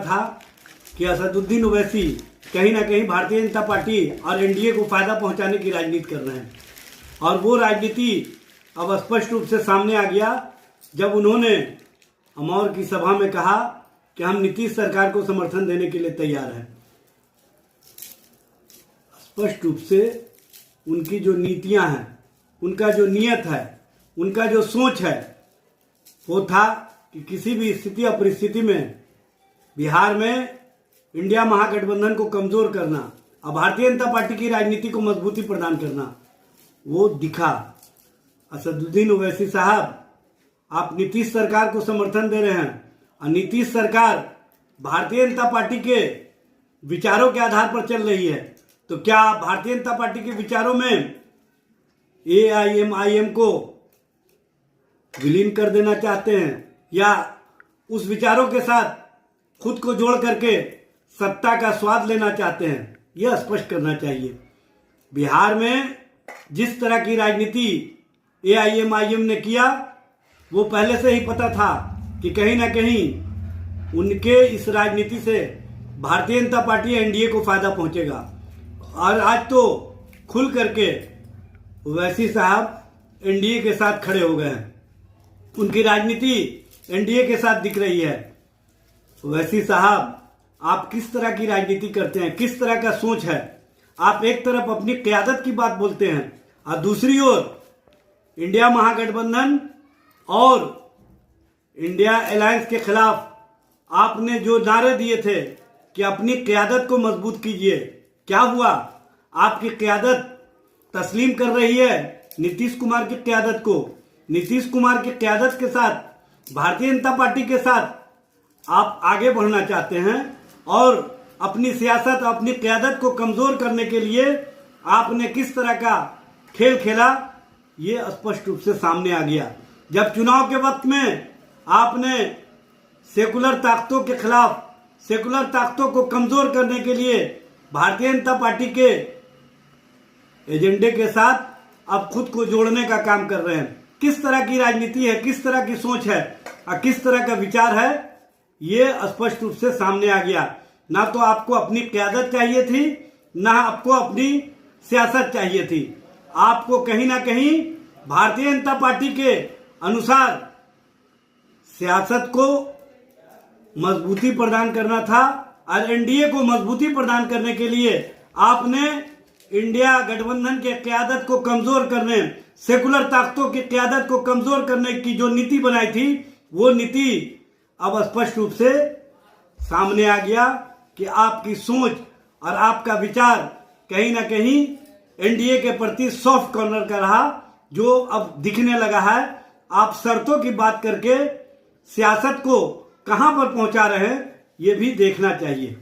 था कि असदुद्दीन ओवैसी कहीं ना कहीं भारतीय जनता पार्टी और एनडीए को फायदा पहुंचाने की राजनीति कर रहे हैं। और वो राजनीति अब स्पष्ट रूप से सामने आ गया जब उन्होंने अमौर की सभा में कहा कि हम नीतीश सरकार को समर्थन देने के लिए तैयार हैं। स्पष्ट रूप से उनकी जो नीतियां हैं, उनका जो नियत है, उनका जो सोच है, वो था कि किसी भी स्थिति और परिस्थिति में बिहार में इंडिया महागठबंधन को कमजोर करना और भारतीय जनता पार्टी की राजनीति को मजबूती प्रदान करना, वो दिखा। असदुद्दीन ओवैसी साहब, आप नीतीश सरकार को समर्थन दे रहे हैं और नीतीश सरकार भारतीय जनता पार्टी के विचारों के आधार पर चल रही है, तो क्या आप भारतीय जनता पार्टी के विचारों में AIMIM को विलीन कर देना चाहते हैं या उस विचारों के साथ खुद को जोड़ करके सत्ता का स्वाद लेना चाहते हैं? यह स्पष्ट करना चाहिए। बिहार में जिस तरह की राजनीति AIMIM ने किया, वो पहले से ही पता था कि कहीं ना कहीं उनके इस राजनीति से भारतीय जनता पार्टी एनडीए को फायदा पहुंचेगा। और आज तो खुल करके ओवैसी साहब एनडीए के साथ खड़े हो गए हैं, उनकी राजनीति एनडीए के साथ दिख रही है। ओवैसी साहब, आप किस तरह की राजनीति करते हैं, किस तरह का सोच है? आप एक तरफ अपनी क़यादत की बात बोलते हैं और दूसरी ओर इंडिया महागठबंधन और इंडिया अलायंस के खिलाफ आपने जो नारे दिए थे कि अपनी क़यादत को मजबूत कीजिए, क्या हुआ? आपकी क़यादत तस्लीम कर रही है नीतीश कुमार की क़यादत को। नीतीश कुमार की क़यादत के साथ भारतीय जनता पार्टी के साथ आप आगे बढ़ना चाहते हैं और अपनी सियासत, अपनी क़यादत को कमजोर करने के लिए आपने किस तरह का खेल खेला, ये स्पष्ट रूप से सामने आ गया। जब चुनाव के वक्त में आपने सेकुलर ताकतों के खिलाफ, सेकुलर ताकतों को कमजोर करने के लिए भारतीय जनता पार्टी के एजेंडे के साथ अब खुद को जोड़ने का काम कर रहे हैं। किस तरह की राजनीति है, किस तरह की सोच है और किस तरह का विचार है, ये स्पष्ट रूप से सामने आ गया। ना तो आपको अपनी क़यादत चाहिए थी, ना आपको अपनी सियासत चाहिए थी। आपको कहीं ना कहीं भारतीय जनता पार्टी के अनुसार सियासत को मजबूती प्रदान करना था और एनडीए को मजबूती प्रदान करने के लिए आपने इंडिया गठबंधन के क़यादत को कमजोर करने, सेकुलर ताकतों की क़यादत को कमजोर करने की जो नीति बनाई थी, वो नीति अब स्पष्ट रूप से सामने आ गया कि आपकी सोच और आपका विचार कहीं ना कहीं एनडीए के प्रति सॉफ्ट कॉर्नर का रहा, जो अब दिखने लगा है। आप शर्तों की बात करके सियासत को कहां पर पहुंचा रहे हैं, ये भी देखना चाहिए।